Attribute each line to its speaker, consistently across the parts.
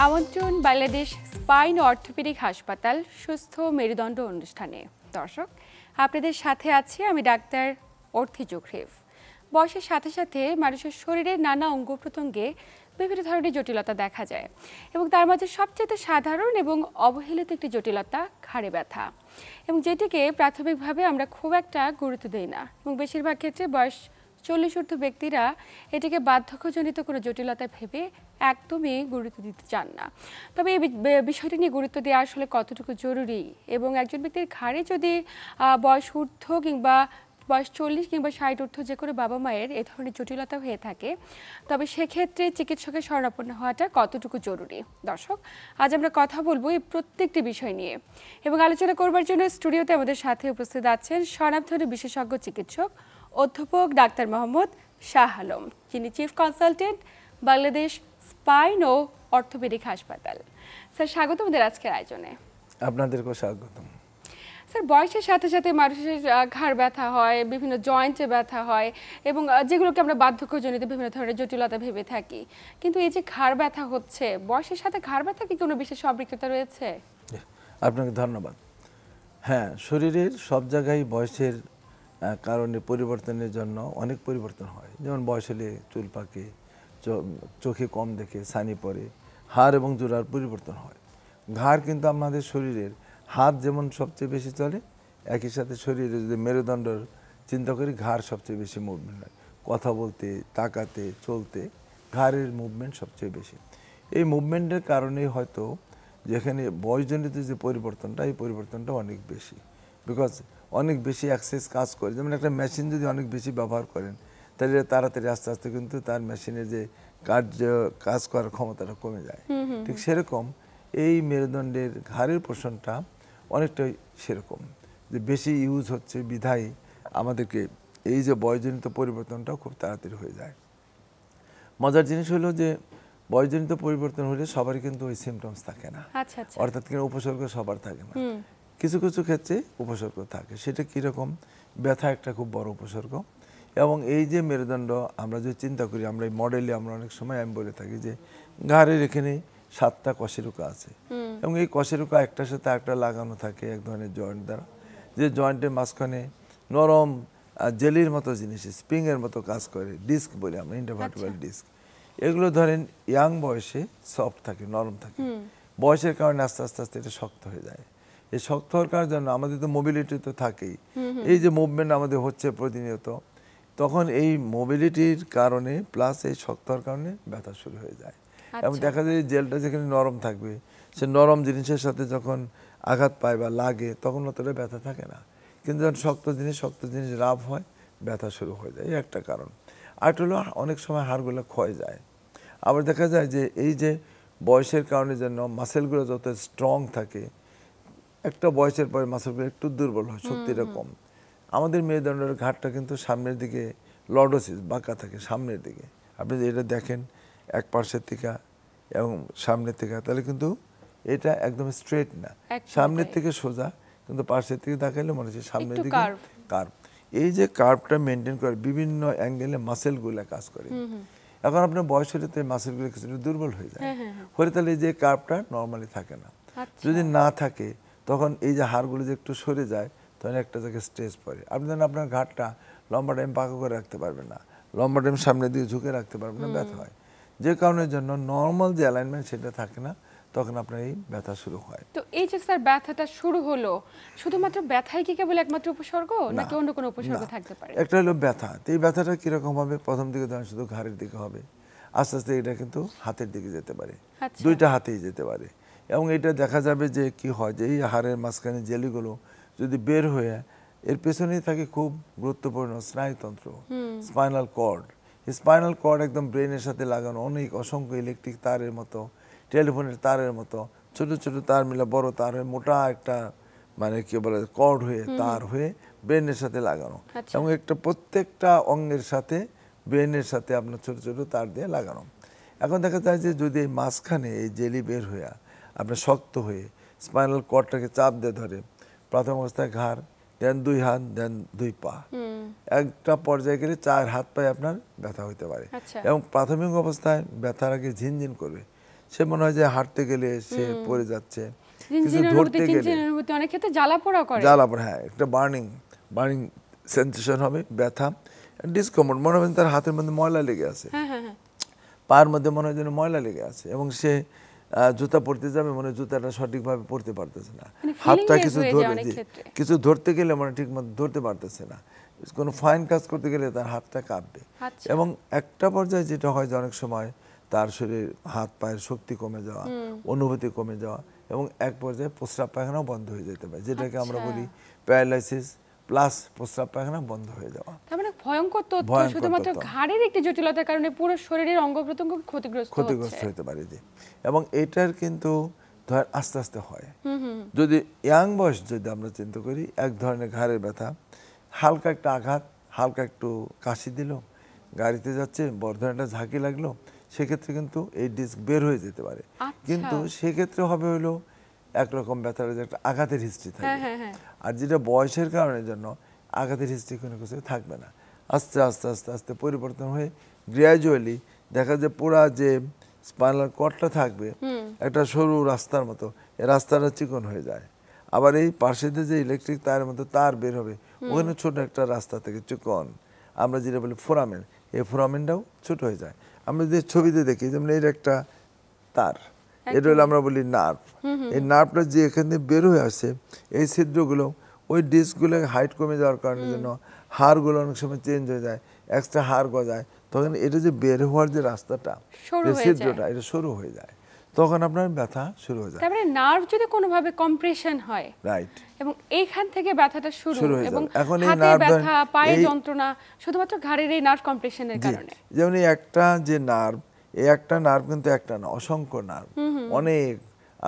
Speaker 1: আমন্ত্রণ Bangladesh spine orthopaedic হাসপাতাল সুস্থ মেরুদণ্ড অনুষ্ঠানে। দর্শক, আপনাদের সাথে আছি আমি ডাক্তার অর্থি জোখরিফ। বয়সের সাথে সাথে মানুষের শরীরের নানা অঙ্গ প্রত্যঙ্গে বিভিন্ন ধরনের জটিলতা দেখা যায় এবং তার মাঝে সবচেয়ে সাধারণ এবং অবহেলিত একটি জটিলতা ঘাড়ে ব্যথা, এবং যেটিকে প্রাথমিকভাবে আমরা খুব একটা গুরুত্ব দিই না এবং বেশিরভাগ ক্ষেত্রে বয়স 40 ঊর্ধ্ব ব্যক্তিরা এটিকে বার্ধক্যজনিত কোনো জটিলতা ভেবে একদমই গুরুত্ব দিতে চান না। তবে এই বিষয়টি নিয়ে গুরুত্ব দেওয়া আসলে কতটুকু জরুরি, এবং একজন ব্যক্তির ঘাড়ে যদি বয়স ঊর্ধ্ব কিংবা বয়স 40 কিংবা 60 ঊর্ধ্ব যে কোনো বাবা মায়ের এ ধরনের জটিলতা হয়ে থাকে, তবে সেক্ষেত্রে চিকিৎসকের শরণাপন্ন হওয়াটা কতটুকু জরুরি। দর্শক, আজ আমরা কথা বলবো এই প্রত্যেকটি বিষয় নিয়ে, এবং আলোচনা করবার জন্য স্টুডিওতে আমাদের সাথে উপস্থিত আছেন স্বনামধন্য বিশেষজ্ঞ চিকিৎসক অধ্যাপক ডাক্তার মোহাম্মদ শাহ আলম, যিনি চিফ কনসালটেন্ট বাংলাদেশ স্পাইন ও অর্থোপেডিক হাসপাতাল। স্যার, স্বাগত আমাদের আজকের আয়োজনে।
Speaker 2: আপনাদেরকেও স্বাগতম।
Speaker 1: স্যার, বয়সের সাথে সাথে মানুষের ঘাড় ব্যথা হয়, বিভিন্ন জয়েন্টে ব্যথা হয়, এবং যেগুলোকে আমরা বার্ধক্যজনিত বিভিন্ন ধরনের জটিলতা ভেবে থাকি, কিন্তু এই যে ঘাড় ব্যথা হচ্ছে, বয়সের সাথে ঘাড় ব্যথা কি কোনো বিশেষ সম্পৃক্ততা রয়েছে?
Speaker 2: আপনাকে ধন্যবাদ। হ্যাঁ, শরীরের সব জায়গায় বয়সের কারণে পরিবর্তনের জন্য অনেক পরিবর্তন হয়। যেমন বয়স হলে চুল পাকে, চোখে কম দেখে, ছানি পড়ে, হাড় এবং জোড়ার পরিবর্তন হয়। ঘাড় কিন্তু আমাদের শরীরের হাত যেমন সবচেয়ে বেশি চলে, একই সাথে শরীরে যদি মেরুদণ্ডর চিন্তা করি, ঘাড় সবচেয়ে বেশি মুভমেন্ট হয়। কথা বলতে, তাকাতে, চলতে ঘাড়ের মুভমেন্ট সবচেয়ে বেশি। এই মুভমেন্টের কারণেই হয়তো যেখানে বয়সজনিত যে পরিবর্তনটা, এই পরিবর্তনটা অনেক বেশি, বিকজ অনেক বেশি অ্যাক্সেস কাজ করে। যেমন একটা মেশিন যদি অনেক বেশি ব্যবহার করেন, তাহলে তাড়াতাড়ি আস্তে আস্তে কিন্তু তার মেশিনের যে কাজ করার ক্ষমতাটা কমে যায়। ঠিক সেরকম এই মেরুদণ্ডের ঘাড়ের পোষণটা অনেকটাই সেরকম, যে বেশি ইউজ হচ্ছে বিধায় আমাদেরকে এই যে বয়সজনিত পরিবর্তনটাও খুব তাড়াতাড়ি হয়ে যায়। মজার জিনিস হলো যে বয়সজনিত পরিবর্তন হলে সবারই কিন্তু ওই সিমটমস থাকে না, অর্থাৎ কিনা উপসর্গ সবার থাকে না। কিছু কিছু ক্ষেত্রে উপসর্গ থাকে। সেটা কীরকম? ব্যথা একটা খুব বড় উপসর্গ। এবং এই যে মেরুদণ্ড আমরা যে চিন্তা করি, আমরা এই মডেলে আমরা অনেক সময় আমি বলে থাকি যে ঘাড়ের এখানে 7টা কশেরুকা আছে, এবং এই কশেরুকা একটার সাথে একটা লাগানো থাকে এক ধরনের জয়েন্ট দ্বারা, যে জয়েন্টের মাঝখানে নরম জেলির মতো জিনিস, স্প্রিংয়ের মতো কাজ করে, ডিস্ক বলি আমরা, ইন্টারভার্টেব্রাল ডিস্ক। এগুলো ধরেন ইয়াং বয়সে সফট থাকে, নরম থাকে, বয়সের কারণে আস্তে আস্তে আস্তে এটা শক্ত হয়ে যায়। এই শক্ত হওয়ার জন্য আমাদের তো মোবিলিটি তো থাকেই, এই যে মুভমেন্ট আমাদের হচ্ছে প্রতিনিয়ত, তখন এই মোবিলিটির কারণে প্লাস এই শক্ত হওয়ার কারণে ব্যথা শুরু হয়ে যায়। এবং দেখা যায় জেলটা যেখানে নরম থাকবে, সে নরম জিনিসের সাথে যখন আঘাত পায় বা লাগে, তখন অতটা ব্যথা থাকে না, কিন্তু যখন শক্ত জিনিস রাফ হয়, ব্যথা শুরু হয়ে যায়। এই একটা কারণ। আর হলো অনেক সময় হাড়গুলো ক্ষয় যায়। আবার দেখা যায় যে এই যে বয়সের কারণে জন্য মাসেলগুলো যত স্ট্রং থাকে, একটা বয়সের পরে মাসেলগুলো একটু দুর্বল হয়, শক্তিটা কম। আমাদের মেরুদণ্ডের ঘাড়টা কিন্তু সামনের দিকে লর্ডোসিস, বাঁকা থাকে সামনের দিকে। আপনি যদি এটা দেখেন এক পার্শ্বের থেকে এবং সামনের থেকে, তাহলে কিন্তু এটা একদম স্ট্রেট না, সামনের থেকে সোজা, কিন্তু পার্শ্বের থেকে দেখাইলে মনে হচ্ছে সামনের দিকে কার্ভ। এই যে কার্ভটা মেনটেন করে বিভিন্ন অ্যাঙ্গেলে মাসেলগুলো কাজ করে। এখন আপনার বয়স হলে তো এই মাসেলগুলো কিছুটা দুর্বল হয়ে যায়, হলে তাহলে এই যে কার্ভটা নর্মালি থাকে না। যদি না থাকে, তখন এই যে হাড়গুলো যে একটু সরে যায়, তখন একটা জায়গায় স্ট্রেস পড়ে। আপনি ধরেন আপনার ঘাটটা লম্বা টাইম পাকা করে রাখতে পারবেন না, লম্বা টাইম সামনের দিকে ঝুঁকে রাখতে পারবেন না, ব্যথা হয়। যে কারণের জন্য নর্মাল যে অ্যালাইনমেন্ট সেটা থাকে না, তখন আপনার এই ব্যথা শুরু হয়।
Speaker 1: তো এই যে স্যার ব্যথাটা শুরু হলো, শুধুমাত্র ব্যথাই কি কেবল একমাত্র উপসর্গ, নাকি অন্য কোনো উপসর্গ থাকতে পারে?
Speaker 2: একটা হলো ব্যথা। তো এই ব্যথাটা কিরকম হবে? প্রথম দিকে ধরেন শুধু ঘাড়ের দিকে হবে, আস্তে আস্তে এটা কিন্তু হাতের দিকে যেতে পারে, দুইটা হাতেই যেতে পারে। এবং এটা দেখা যাবে যে কি হয়, যে এই হাড়ের মাঝখানে জেলিগুলো যদি বের হয়ে, এর পেছনেই থাকে খুব গুরুত্বপূর্ণ স্নায়ুতন্ত্র, স্পাইনাল কর্ড। স্পাইনাল কর্ড একদম ব্রেনের সাথে লাগানো অনেক অসংখ্য ইলেকট্রিক তারের মতো, টেলিফোনের তারের মতো ছোট ছোট তার মিলে বড় তার হয়ে মোটা একটা মানে কি বলে কর্ড হয়ে তার হয়ে ব্রেনের সাথে লাগানো, এবং একটা প্রত্যেকটা অঙ্গের সাথে ব্রেনের সাথে আপনার ছোট ছোট তার দিয়ে লাগানো। এখন দেখা যায় যে যদি এই মাঝখানে এই জেলি বের হয়ে আপনার শক্ত হয়ে স্পাইনাল কর্ডটাকে চাপ দিয়ে ধরে, প্রথম অবস্থায় ঘাড়, দেন 2 হাত, দেন 2 পা, একটা পর্যায়ে গেলে 4 হাত পায়ে আপনার ব্যথা হইতে পারে। এবং প্রাথমিক অবস্থায় ব্যথার আগে ঝিনঝিন করবে, সে মনে হয় যে হাঁটতে গেলে সে পড়ে যাচ্ছে, কিছু
Speaker 1: ঝিনঝিনের
Speaker 2: ধরতে
Speaker 1: অনুভূতি,
Speaker 2: গেলে
Speaker 1: চিনচিনের অনুভূতি, অনেক ক্ষেত্রে জ্বালা পোড়া করে।
Speaker 2: জ্বালা পড়ে, হ্যাঁ একটা বার্নিং সেন্সেশন হবে, ব্যথা, ডিসকমফোর্ট, মনে হয় তার হাতের মধ্যে ময়লা লেগে আছে,
Speaker 1: হ্যাঁ হ্যাঁ হ্যাঁ।
Speaker 2: পায়ের মধ্যে মনে হয় যেন ময়লা লেগে আছে, এবং সে জুতা পরতে যাবে মনে হয় জুতাটা সঠিকভাবে পরতে পারতেছে না,
Speaker 1: মানে
Speaker 2: হাতটা
Speaker 1: feeling-less
Speaker 2: কিছু
Speaker 1: হয়ে যায়
Speaker 2: ধরে
Speaker 1: অনেক ক্ষেত্রে।
Speaker 2: কিছু ধরতে গেলে মানে ঠিক মতো ধরতে পারতেছে না, কোনো ফাইন কাজ করতে গেলে তার হাতটা কাঁপবে।
Speaker 1: আচ্ছা।
Speaker 2: এবং একটা পর্যায়ে যেটা হয় যে অনেক সময় তার শরীর হাত পায়ের শক্তি কমে যাওয়া, অনুভূতি কমে যাওয়া, এবং এক পর্যায়ে প্রস্রাব পায়খানাও বন্ধ হয়ে যেতে পারে, যেটাকে আমরা
Speaker 1: আচ্ছা।
Speaker 2: বলি প্যারালাইসিস প্লাস প্রস্রাব পায়খানা বন্ধ হয়ে যাওয়া।
Speaker 1: তার মানে ভয়ঙ্কর তথ্য,
Speaker 2: ভয়ঙ্কর
Speaker 1: শুধুমাত্র
Speaker 2: তথ্য।
Speaker 1: ঘাড়ের একটি জটিলতার কারণে পুরো শরীরের অঙ্গ প্রত্যঙ্গ ক্ষতিগ্রস্ত হচ্ছে।
Speaker 2: হতে পারে যে, এবং এটার কিন্তু ধর আস্তে আস্তে হয়। যদি ইয়াং বয়স যদি আমরা চিন্তা করি, এক ধরনের ঘাড়ের ব্যথা, হালকা একটা আঘাত, হালকা একটু কাশি দিল, গাড়িতে যাচ্ছে বড় ধরনের একটা ঝাঁকি লাগলো, সেক্ষেত্রে কিন্তু এই ডিস্ক বের হয়ে যেতে পারে।
Speaker 1: আচ্ছা।
Speaker 2: কিন্তু সেক্ষেত্রে হবে হলো একরকম ব্যথার যে একটা আঘাতের হিস্ট্রি
Speaker 1: হ্যাঁ
Speaker 2: থাকবে,
Speaker 1: হ্যাঁ হ্যাঁ।
Speaker 2: আর যেটা বয়সের কারণের জন্য আঘাতের হিস্ট্রি কোনো কিছু থাকবে না। আস্তে আস্তে আস্তে আস্তে পরিবর্তন হয়ে গ্র্যাজুয়ালি দেখা যায় পুরা যে স্পাইনাল কর্ডটা থাকবে একটা সরু রাস্তার মতো, এই রাস্তাটা চিকন হয়ে যায়। আবার এই পাশে দিয়ে যে ইলেকট্রিক তারের মতো তার বের হবে, ওখানে ছোট একটা রাস্তা থেকে চিকন, আমরা যেটা বলি ফোরামেন, এই ফোরামেনটাও ছোট হয়ে যায়। আমরা যদি ছবিতে দেখি যেমন এর একটা তার, এটা হলো আমরা বলি নার্ভ, এই নার্ভটা যে এখান থেকে বের হয়ে আসে, এই ছিদ্রগুলো ওই ডিস্কগুলো হাইট কমে যাওয়ার কারণে জন্য হাড়গুলো অনেক সময় চেঞ্জ হয়ে যায়, এক্সট্রা হাড় গজায়, তখন এটা যে বের হওয়ার যে রাস্তাটা, যে ছিদ্রটা, এটা সরু হয়ে যায়, তখন আপনার ব্যথা শুরু হয়ে যায়।
Speaker 1: তারপরে নার্ভ যদি কোনোভাবে কম্প্রেশন হয়,
Speaker 2: রাইট,
Speaker 1: এবং এইখান থেকে ব্যথাটা শুরু
Speaker 2: হয়ে
Speaker 1: এবং
Speaker 2: যাবে। এখন এই
Speaker 1: হাতে
Speaker 2: নার্ভ
Speaker 1: ব্যথা, পায়ে যন্ত্রণা শুধুমাত্র ঘাড়ের এই নার্ভ কম্প্রেশনের কারণে।
Speaker 2: যেমন এই একটা যে নার্ভ, এই একটা নার্ভ কিন্তু একটা না, অসংখ্য নার্ভ, অনেক,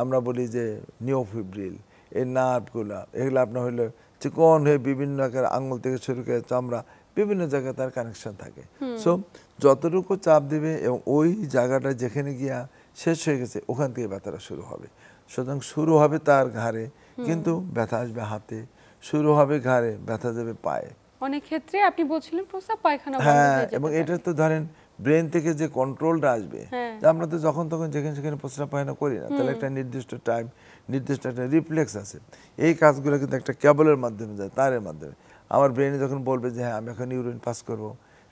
Speaker 2: আমরা বলি যে নিওফিব্রিল, এই নার্ভগুলা এগুলো আপনার হইলে চিকন হয়ে বিভিন্ন আকার আঙুল থেকে শুরু করে চামড়া বিভিন্ন জায়গায় তার কানেকশন থাকে। সো যতটুকু চাপ দিবে এবং ওই জায়গাটা যেখানে গিয়া শেষ হয়ে গেছে ওখান থেকে ব্যথাটা শুরু হবে। সুতরাং শুরু হবে তার ঘাড়ে, কিন্তু ব্যথা আসবে হাতে, শুরু হবে ঘাড়ে, ব্যথা যাবে পায়ে।
Speaker 1: অনেক ক্ষেত্রে আপনি বলছিলেন প্রস্রাব পায়খানা বন্ধ
Speaker 2: হ্যাঁ,
Speaker 1: হয়ে যেতে
Speaker 2: এবং
Speaker 1: পারে।
Speaker 2: এটা তো ধরেন ব্রেন থেকে যে কন্ট্রোলটা আসবে,
Speaker 1: হ্যাঁ।
Speaker 2: যে আমরা তো যখন তখন যেখানে সেখানে প্রস্রাব পায়খানা করি না, তাহলে একটা নির্দিষ্ট টাইম, নির্দিষ্ট একটা রিফ্লেক্স আছে, এই কাজগুলো কিন্তু একটা কেবলের মাধ্যমে যায়, তারের মাধ্যমে। আমার ব্রেনে যখন বলবে যে হ্যাঁ আমি এখন ইউরিন পাস করব,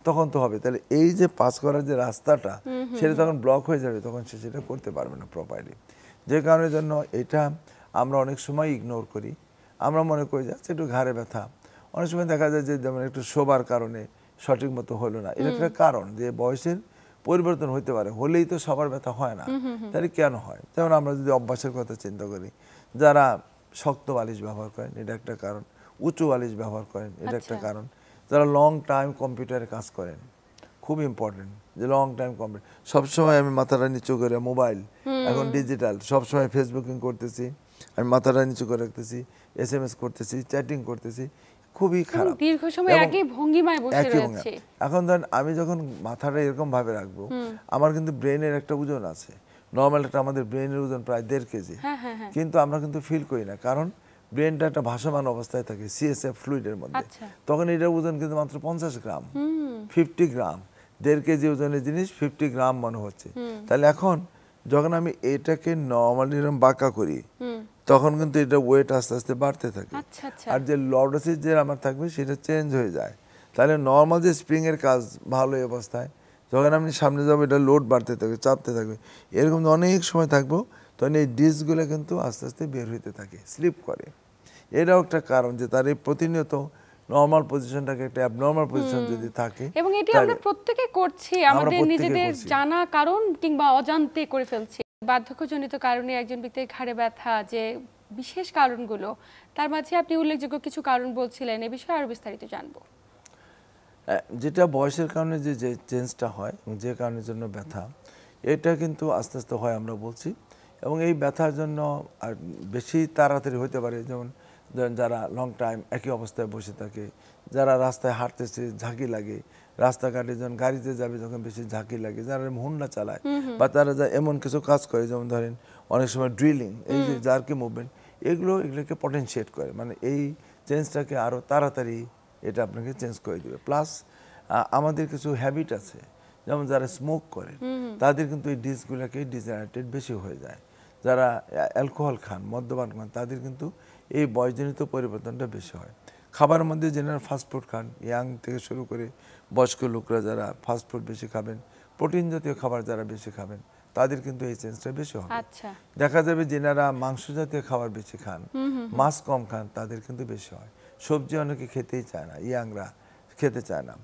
Speaker 2: তখন তো হবে, তাহলে এই যে পাস করার যে রাস্তাটা সেটা যখন ব্লক হয়ে যাবে তখন সে সেটা করতে পারবে না প্রপারলি। যে কারণের জন্য এটা আমরা অনেক সময় ইগনোর করি, আমরা মনে করি যে একটু ঘাড়ে ব্যথা, অনেক সময় দেখা যায় যে যেমন একটু শোবার কারণে সঠিক মতো হলো না, এটা একটা কারণ যে বয়সের পরিবর্তন হতে পারে, হলেই তো সবার ব্যথা হয় না, তাহলে কেন হয়? যেমন আমরা যদি অভ্যাসের কথা চিন্তা করি, যারা শক্ত বালিশ ব্যবহার করেন এটা একটা কারণ, উঁচু বালিশ ব্যবহার করেন এটা একটা কারণ, যারা লং টাইম কম্পিউটারে কাজ করেন, খুব ইম্পর্টেন্ট যে লং টাইম কম্পিউটার, সবসময় আমি মাথাটা নিচু করে, মোবাইল এখন ডিজিটাল, সবসময় ফেসবুকিং করতেছি, আমি মাথাটা নিচু করে রাখতেছি, SMS করতেছি, চ্যাটিং করতেছি, খুবই খারাপ,
Speaker 1: দীর্ঘ সময় একই ভঙ্গিমায় বসে রয়েছে।
Speaker 2: এখন ধরেন আমি যখন মাথাটা এরকম ভাবে রাখবো, আমার কিন্তু ব্রেনের একটা ওজন আছে, নর্মাল একটা আমাদের ব্রেনের ওজন প্রায় 1.5 কেজি, কিন্তু আমরা কিন্তু ফিল করি না, কারণ ব্রেনটা একটা ভাসমান অবস্থায় থাকে CSF ফ্লুইডের মধ্যে, তখন এটার ওজন কিন্তু মাত্র 50 গ্রাম, 50 গ্রাম, 1.5 কেজি ওজনের জিনিস 50 গ্রাম মনে হচ্ছে। তাহলে এখন যখন আমি এটাকে নর্মালি এরকম বাঁকা করি, তখন কিন্তু এটা ওয়েট আস্তে আস্তে বাড়তে থাকে, আর যে লর্ডোসিস যে আমার থাকবে সেটা চেঞ্জ হয়ে যায়। তাহলে নর্মাল যে স্প্রিং এর কাজ ভালো অবস্থায়, যখন আপনি সামনে যাবো এটা লোড বাড়তে থাকবে, চাপতে থাকবে, এরকম অনেক সময় থাকবো, তখন এই ডিস্কগুলো কিন্তু আস্তে আস্তে বের হইতে থাকে, স্লিপ করে। এটাও একটা কারণ যে তার এই প্রতিনিয়ত নরমাল পজিশনটাকে একটা অ্যাবনরমাল পজিশন যদি থাকে,
Speaker 1: এবং এটি আমরা প্রত্যেককে করছি, আমাদের নিজেদের জানা কারণ কিংবা অজান্তে করে ফেলছি। বার্ধক্যজনিত কারণে একজন ব্যক্তির ঘাড়ে ব্যথা যে বিশেষ কারণগুলো, তার মাঝে আপনি উল্লেখযোগ্য কিছু কারণ বলছিলেন, এই বিষয়ে আরো বিস্তারিত জানবো।
Speaker 2: যেটা বয়সের কারণে যে চেঞ্জটা হয়, যে কারণের জন্য ব্যথা, এটা কিন্তু আস্তে আস্তে হয় আমরা বলছি, এবং এই ব্যথার জন্য আর বেশি তাড়াতাড়ি হতে পারে, যেমন যারা লং টাইম একই অবস্থায় বসে থাকে, যারা রাস্তায় হাঁটতেছে ঝাঁকি লাগে, রাস্তাঘাটে যখন গাড়িতে যাবে যখন বেশি ঝাঁকি লাগে, যারা হুন্ডা চালায় বা তারা যা এমন কিছু কাজ করে, যেমন ধরেন অনেক সময় ড্রিলিং, এই যে জার্কি মুভমেন্ট, এগুলোকে পটেনশিয়েট করে, মানে এই চেঞ্জটাকে আরও তাড়াতাড়ি এটা আপনাকে চেঞ্জ করে দেবে। প্লাস আমাদের কিছু হ্যাবিট আছে, যেমন যারা স্মোক করে তাদের কিন্তু এই ডিসগুলোকে ডিজেনারেটেড বেশি হয়ে যায়। যারা অ্যালকোহল খান, মদ্যপান খান, তাদের কিন্তু এই বয়সজনিত পরিবর্তনটা বেশি হয়। খাবারের মধ্যে জেনারেল ফাস্টফুড খান, ইয়াং থেকে শুরু করে বয়স্ক লোকরা যারা ফাস্টফুড বেশি খাবেন, প্রোটিন জাতীয় খাবার যারা বেশি খাবেন, তাদের কিন্তু এই চেঞ্জটা বেশি হবে।
Speaker 1: আচ্ছা,
Speaker 2: দেখা যাবে যেনারা মাংস জাতীয় খাবার বেশি খান, মাছ কম খান, তাদের কিন্তু বেশি হয়। সবজি অনেকে খেতেই চায় না, ইয়াংরা খেতে চায় না।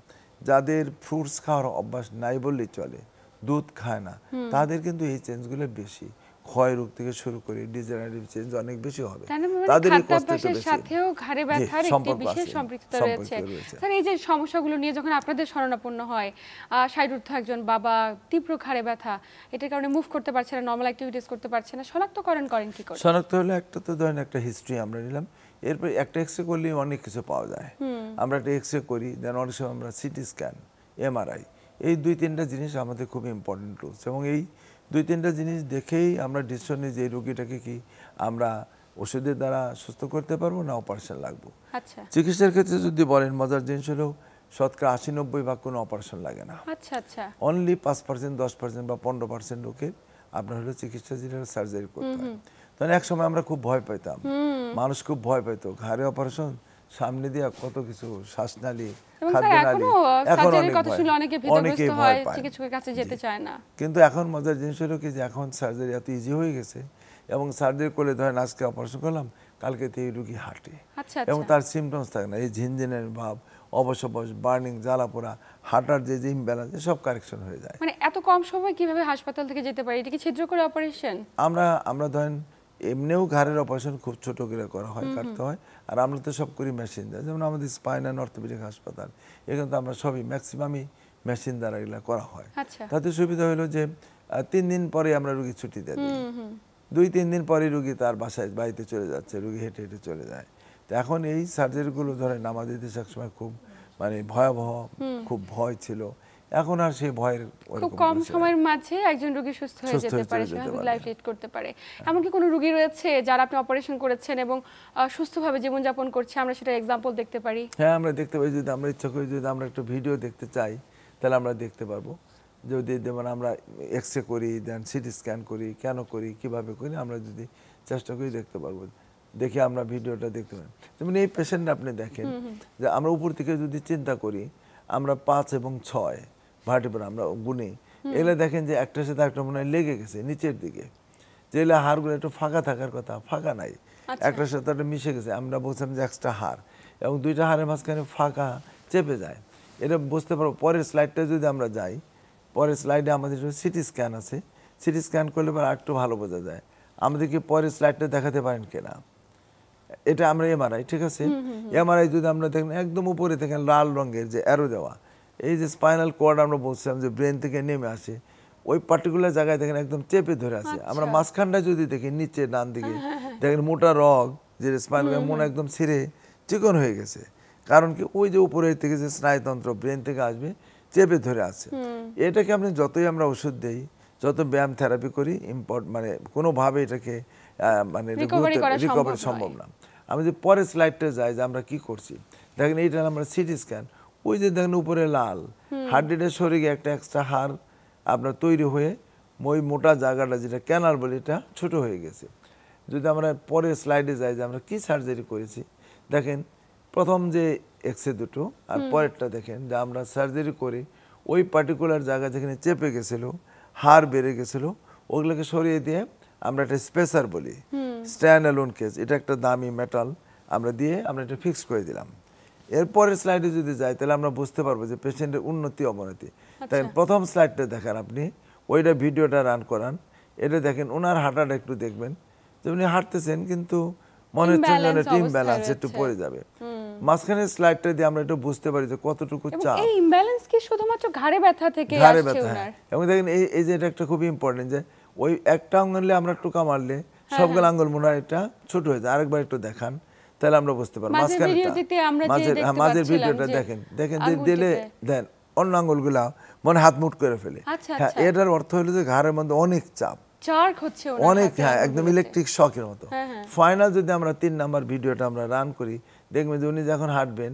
Speaker 2: যাদের ফ্রুটস খাওয়ার অভ্যাস নাই বললেই চলে, দুধ খায় না, তাদের কিন্তু এই চেঞ্জগুলো বেশি। ক্ষয় রোগ থেকে শুরু করে ডিজেনারেটিভ চেঞ্জ অনেক বেশি হবে।
Speaker 1: তাদের এই কষ্টটা বেশি। সাথেও ঘাড়ে ব্যথার একটি বিশেষ সম্পৃক্ততা রয়েছে। স্যার, এই যে সমস্যাগুলো নিয়ে যখন আপনাদের শরণাপন্ন হয়, শারীরুদ্ধ একজন বাবা, তীব্র ঘাড়ে ব্যথা, এটার কারণে মুভ করতে পারছে না, নরমাল অ্যাক্টিভিটিস করতে পারছে না, শনাক্তকরণ করেন কি করে?
Speaker 2: শনাক্ত হলে একটা তো ধরেন একটা হিস্ট্রি আমরা নিলাম, এরপর একটা এক্সরে করলে অনেক কিছু পাওয়া যায়। আমরা একটা এক্সরে করি, দেন অনেক সময় আমরা সিটি স্ক্যান, এমআরআই, এই 2-3টা জিনিস আমাদের খুব ইম্পর্টেন্ট টুলস, এবং এই 2-3টা জিনিস দেখেই আমরা ডিসিশন নিই যে এই রোগীটাকে কি আমরা ওষুধের দ্বারা সুস্থ করতে পারবো না অপারেশন লাগবো।
Speaker 1: আচ্ছা,
Speaker 2: চিকিৎসার ক্ষেত্রে যদি বলেন, মজার জিনিস হলেও শতকরা 80-90 ভাগ কোনো অপারেশন লাগে না।
Speaker 1: আচ্ছা, আচ্ছা,
Speaker 2: অনলি 5%, 10% বা 15% লোকের আপনার হলো চিকিৎসা যেটা সার্জারি করতে হয়। তখন এক সময় আমরা খুব ভয় পেতাম, মানুষ খুব ভয় পেত, ঘাড়ে অপারেশন, সামনে দিয়ে কত কিছু, শ্বাসনালী, খাদ্যনালী, এখন অনেকে ভয় পায়,
Speaker 1: চিকিৎসকের কাছে যেতে চায় না।
Speaker 2: কিন্তু এখন মজার জিনিস হলো কি যে এখন সার্জারি এত ইজি হয়ে গেছে, এবং সার্জারি করলে ধরেন আজকে অপারেশন করলাম, কালকে এই রোগী হাঁটে, এবং তার সিমটমস থাকে না, এই ঝিনঝিনের ভাব, অবশ বার্নিং, জ্বালা পোড়া, হাঁটার যে ইমব্যালেন্স, সব কারেকশন হয়ে যায়।
Speaker 1: মানে এত কম সময় কিভাবে হাসপাতাল থেকে যেতে পারে? এটা কি ছিদ্র করে অপারেশন?
Speaker 2: আমরা ধরেন এমনিও ঘাড়ের অপারেশন খুব ছোট করে করা হয়, কাটতে হয়, আর আমরা তো সব করি মেশিন দ্বারা। যেমন আমাদের স্পাইন অ্যান্ড অর্থোপেডিক হাসপাতাল, এখানে তো আমরা সবই ম্যাক্সিমামই মেশিন দ্বারা এগুলো করা হয়। তাতে সুবিধা হলো যে 3 দিন পরে আমরা রোগী ছুটি দিয়ে দিই, 2-3 দিন পরে রোগী তার বাড়িতে চলে যাচ্ছে, রোগী হেঁটে হেঁটে চলে যায়। তো এখন এই সার্জারিগুলো ধরেন আমাদের দেশে একসময় খুব মানে ভয়াবহ, খুব ভয় ছিল, এখন আর সেই ভয়ের
Speaker 1: খুব কম সময়ের মাঝে একজন রোগী সুস্থ হয়ে যেতে পারে, স্বাভাবিক লাইফ লিড করতে পারে। এমনকি কোনো রোগী রয়েছে যারা আপনি অপারেশন করেছেন এবং সুস্থভাবে জীবনযাপন করছে, আমরা সেটা এক্সাম্পল দেখতে পারি?
Speaker 2: হ্যাঁ, আমরা দেখতে পাই। যদি আমরা ইচ্ছা করি, যদি আমরা একটা ভিডিও দেখতে চাই, তাহলে আমরা দেখতে পারবো। যদি যেমন আমরা এক্সরে করি, দেন সিটি স্ক্যান করি, কেন করি, কিভাবে করি, আমরা যদি চেষ্টা করি দেখতে পারবো। দেখে আমরা ভিডিওটা দেখতে পারি। যেমন এই পেশেন্ট আপনি দেখেন যে আমরা উপর থেকে যদি চিন্তা করি, আমরা 5 এবং 6 ভার্টিব্রা আমরা গুনি, এগুলো দেখেন যে একটার সাথে একটা মনে হয় লেগে গেছে নিচের দিকে, যেগুলো হাড়গুলো একটু ফাঁকা থাকার কথা, ফাঁকা নাই, একটার সাথে একটা মিশে গেছে। আমরা বলছিলাম যে এক্সট্রা হাড়, এবং 2টা হাড়ের মাঝখানে ফাঁকা চেপে যায়, এটা বুঝতে পারবো। পরের স্লাইডটা যদি আমরা যাই, পরের স্লাইডে আমাদের সিটি স্ক্যান আছে, সিটি স্ক্যান করলে পরে একটু ভালো বোঝা যায়। আমাদেরকে পরের স্লাইডটা দেখাতে পারেন কিনা, এটা আমরা এমআরআই, ঠিক আছে, এমআরআই যদি আমরা দেখেন একদম উপরে দেখেন লাল রঙের যে অ্যারো দেওয়া, এই যে স্পাইনাল কর্ড আমরা বলছিলাম যে ব্রেন থেকে নেমে আসে, ওই পার্টিকুলার জায়গায় দেখেন একদম চেপে ধরে আছে। আমরা মাঝখানটা যদি দেখি নিচে ডান দিকে দেখেন মোটা রগ, যে স্পাইনাল মনে একদম ছিঁড়ে চিকন হয়ে গেছে, কারণ কি ওই যে উপরের থেকে যে স্নায়ুতন্ত্র ব্রেন থেকে আসবে চেপে ধরে আছে। এটাকে আপনি যতই আমরা ওষুধ দেই, যত ব্যায়াম থেরাপি করি, মানে কোনোভাবে এটাকে মানে রিকভারি সম্ভব না। আমি যে পরের স্লাইডটা যাই যে আমরা কি করছি, দেখেন এইটা আমরা সিটি স্ক্যান, ওই যে দেখেন উপরে লাল হাড্ডিটা সরে গিয়ে একটা এক্সট্রা হাড় আপনার তৈরি হয়ে ওই মোটা জায়গাটা যেটা ক্যানাল বলি, এটা ছোট হয়ে গেছে। যদি আমরা পরের স্লাইডে যাই যে আমরা কি সার্জারি করেছি, দেখেন প্রথম যে এক্সরে দুটো আর পরেরটা দেখেন যে আমরা সার্জারি করে ওই পার্টিকুলার জায়গা যেখানে চেপে গেছিল, হাড় বেড়ে গেছিল, ওগুলোকে সরিয়ে দিয়ে আমরা একটা স্পেসার বলি, স্ট্যান্ড অ্যালোন কেস, এটা একটা দামি মেটাল আমরা দিয়ে আমরা এটা ফিক্স করে দিলাম। এরপরের স্লাইডে যদি যাই, তাহলে আমরা বুঝতে পারবো যে পেশেন্টের উন্নতি অবনতি। তাই প্রথম স্লাইডটা দেখেন আপনি, ওইটা ভিডিওটা রান করান, এটা দেখেন ওনার হাঁটাটা একটু দেখবেন, যেমনি হাঁটতেছেন কিন্তু মনে হচ্ছে যেন টিম ব্যালেন্স একটু পড়ে যাবে। মাঝখানের স্লাইডটা দিয়ে আমরা একটু বুঝতে পারি যে কতটুকু চাপ।
Speaker 1: এই ইমব্যালেন্স কি শুধুমাত্র ঘাড়ে ব্যথা থেকে আসছে ওনার?
Speaker 2: এবং দেখেন এই যে এটা একটা খুব ইম্পর্টেন্ট, যে ওই একটা আঙ্গুলে আমরা টোকা মারলে সবগুলো আঙ্গুল মনে হয় এটা ছোট হয়ে যায়। আরেকবার একটু দেখান, তাহলে আমরা বুঝতে পারবো। মাঝের ভিডিওটা দেখেন, দেখেন যে দিলে দেন অন্য আঙ্গুলগুলা মনে হাত মুট করে ফেলে। হ্যাঁ, এটার অর্থ হলো যে ঘাড়ের মধ্যে অনেক চাপ, অনেক, হ্যাঁ, একদম ইলেকট্রিক শকের মতো। ফাইনাল যদি আমরা 3 নাম্বার ভিডিওটা আমরা রান করি, দেখবেন যে উনি যখন হাঁটবেন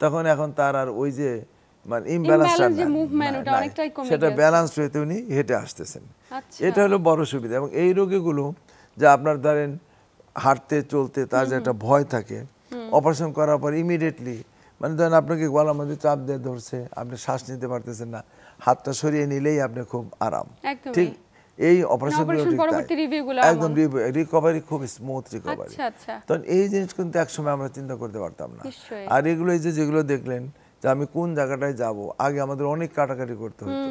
Speaker 2: তখন এখন তার আর ওই যে মানে ইমব্যালেন্সটা
Speaker 1: Imbalance যে movement, ওটা অনেকটাই কমে
Speaker 2: সেটা
Speaker 1: গেছে।
Speaker 2: ব্যালেন্স হইতে উনি হেঁটে আসতেছেন।
Speaker 1: আচ্ছা।
Speaker 2: এটা হলো বড় সুবিধা। এবং এই রোগীগুলো যে আপনার ধরেন হাঁটতে চলতে তার যে একটা ভয় থাকে, অপারেশন করার পর ইমিডিয়েটলি মানে ধরেন আপনাকে গলার মধ্যে চাপ দিয়ে ধরছে, আপনি শ্বাস নিতে পারতেছেন না, হাতটা সরিয়ে নিলেই আপনি খুব আরাম।
Speaker 1: একদমই।
Speaker 2: ঠিক এই অপারেশন
Speaker 1: অপারেশন পরবর্তী রিভিউগুলো
Speaker 2: একদম রিকভারি খুব স্মুথ রিকভারি।
Speaker 1: আচ্ছা আচ্ছা।
Speaker 2: তখন এই জিনিস কিন্তু একসময় আমরা চিন্তা করতে পারতাম না।
Speaker 1: নিশ্চয়ই।
Speaker 2: আর এগুলো এই যে যেগুলো দেখলেন যে আমি কোন জায়গাটায় যাব, আগে আমাদের অনেক কাটাকাটি করতে হতো,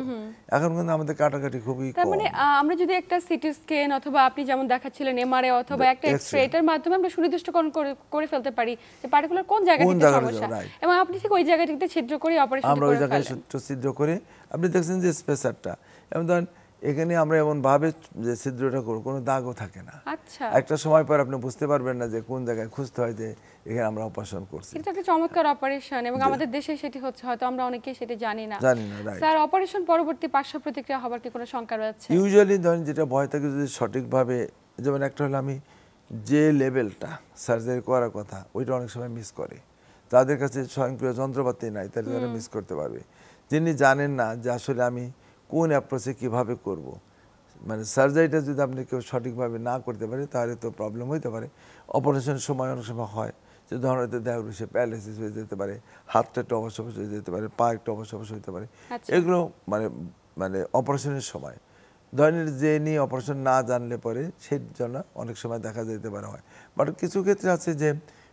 Speaker 2: এখন কিন্তু আমাদের কাটাকাটি খুবই
Speaker 1: তার
Speaker 2: কম।
Speaker 1: মানে আমরা যদি একটা সিটি স্ক্যান অথবা আপনি যেমন দেখাচ্ছিলেন এমআরআই অথবা একটা এক্সরে, এটার মাধ্যমে আমরা সুনির্দিষ্টকরণ করে ফেলতে পারি যে পার্টিকুলার কোন জায়গাটিতে সমস্যা, এবং আপনি ঠিক ওই জায়গাটিতে ছিদ্র করে অপারেশন
Speaker 2: আমরা ওই জায়গায় ছিদ্র করে আপনি দেখছেন যে স্পেসারটা, এবং ধরেন এখানে আমরা এমন ভাবে যে ছিদ্রটা করব কোনো দাগও থাকে না।
Speaker 1: আচ্ছা।
Speaker 2: একটা সময় পর আপনি বুঝতে পারবেন না যে কোন জায়গায় খুঁজতে হয় যে এখানে আমরা অপারেশন করছি।
Speaker 1: এটা একটা চমৎকার অপারেশন, এবং আমাদের দেশে সেটি হচ্ছে, হয়তো আমরা অনেকেই সেটি জানি না।
Speaker 2: রাইট।
Speaker 1: স্যার, অপারেশন পরবর্তী পার্শ্ব প্রতিক্রিয়া হবার কি কোনো শঙ্কা রয়েছে?
Speaker 2: ইউজুয়ালি ধরেন যেটা ভয় থাকে, যদি সঠিকভাবে, যেমন একটা হলো আমি যে লেভেলটা সার্জারি করার কথা ওইটা অনেক সময় মিস করে, তাদের কাছে স্বয়ংক্রিয় যন্ত্রপাতি নাই, তাহলে তারা মিস করতে পারবে। যিনি জানেন না যে আসলে আমি কোন অ্যাপ্রোচে কিভাবে করব, মানে সার্জারিটা যদি আপনি কেউ সঠিকভাবে না করতে পারে তাহলে তো প্রবলেম হইতে পারে। অপারেশনের সময় অনেক সময় হয় যে ধরনের দেহ সে প্যারালাইসিস হয়ে যেতে পারে, হাতটা একটু অবশ হয়ে যেতে পারে, পা একটু অবশ হতে পারে। এগুলো মানে মানে অপারেশনের সময় ধরনের যে নিয়ে অপারেশন না জানলে পরে সেই জন্য অনেক সময় দেখা যেতে পারে হয়। বাট কিছু ক্ষেত্রে আছে যে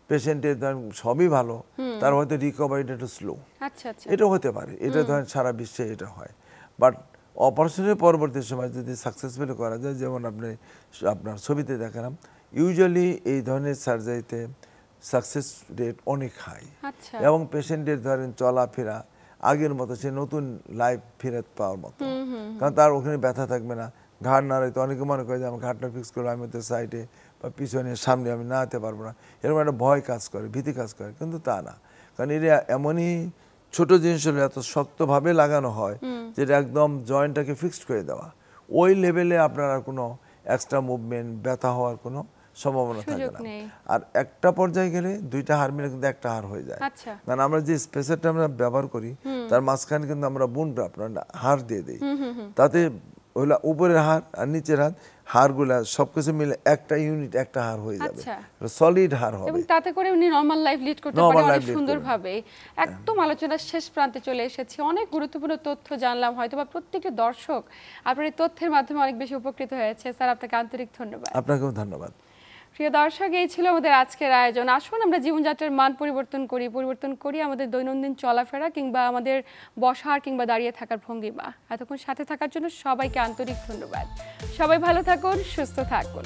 Speaker 2: পেশেন্টের ধরেন সবই ভালো, তার হয়তো রিকভারিটা একটু স্লো,
Speaker 1: আচ্ছা আচ্ছা।
Speaker 2: এটা হতে পারে। এটা ধরেন সারা বিশ্বে এটা হয়। বাট অপারেশনের পরবর্তী সময় যদি সাকসেসফুলি করা যায়, যেমন আপনার ছবিতে দেখালাম, ইউজুয়ালি এই ধরনের সার্জারিতে সাকসেস রেট অনেক হাই,
Speaker 1: আচ্ছা।
Speaker 2: এবং পেশেন্টের ধরেন চলাফেরা আগের মতো সে নতুন লাইফ ফেরত পাওয়ার মতো, কারণ তার ওখানে ব্যথা থাকবে না। ঘাড় নাড়াইতে অনেকে মনে করে যে আমার ঘাড়টা ফিক্স করলে আমি তো সাইডে বা পিছনে সামনে আমি নাড়াতে পারবো না, এরকম একটা ভয় কাজ করে, ভীতি কাজ করে, কিন্তু তা না। কারণ এটা এমনই ছোট জিনিস হলে এত শক্তভাবে লাগানো হয় যেটা একদম জয়েন্টটাকে ফিক্সড করে দেওয়া, ওই লেভেলে আপনার আর কোনো এক্সট্রা মুভমেন্ট, ব্যথা হওয়ার কোনো সম্ভাবনা থাকে না। আর একটা পর্যায়ে গেলে দুইটা হাড় মিলে কিন্তু একটা হাড় হয়ে যায়।
Speaker 1: আচ্ছা।
Speaker 2: কারণ আমরা যে স্পেসারটা আমরা ব্যবহার করি তার মাঝখানে কিন্তু আমরা বুনটা আপনার হাড় দিয়ে দিই, তাতে ওইগুলা উপরের হাড় আর নিচের হাড়গুলা সবকিছু মিলে একটা ইউনিট, একটা হাড় হয়ে যাবে, সলিড হাড় হবে,
Speaker 1: এবং তাতে করে উনি নরমাল লাইফ লিড করতে পারে অনেক সুন্দরভাবে। একদম আলোচনার শেষ প্রান্তে চলে এসেছি, অনেক গুরুত্বপূর্ণ তথ্য জানলাম, হয়তোবা প্রত্যেকটা দর্শক আপনার এই তথ্যের মাধ্যমে অনেক বেশি উপকৃত হয়েছে। স্যার, আপনাকে আন্তরিক ধন্যবাদ।
Speaker 2: আপনাকেও ধন্যবাদ।
Speaker 1: প্রিয় দর্শক, এই ছিল আমাদের আজকের আয়োজন। আসুন আমরা জীবনযাত্রার মান পরিবর্তন করি আমাদের দৈনন্দিন চলাফেরা কিংবা আমাদের বসার কিংবা দাঁড়িয়ে থাকার ভঙ্গিমা। এতক্ষণ সাথে থাকার জন্য সবাইকে আন্তরিক ধন্যবাদ। সবাই ভালো থাকুন, সুস্থ থাকুন।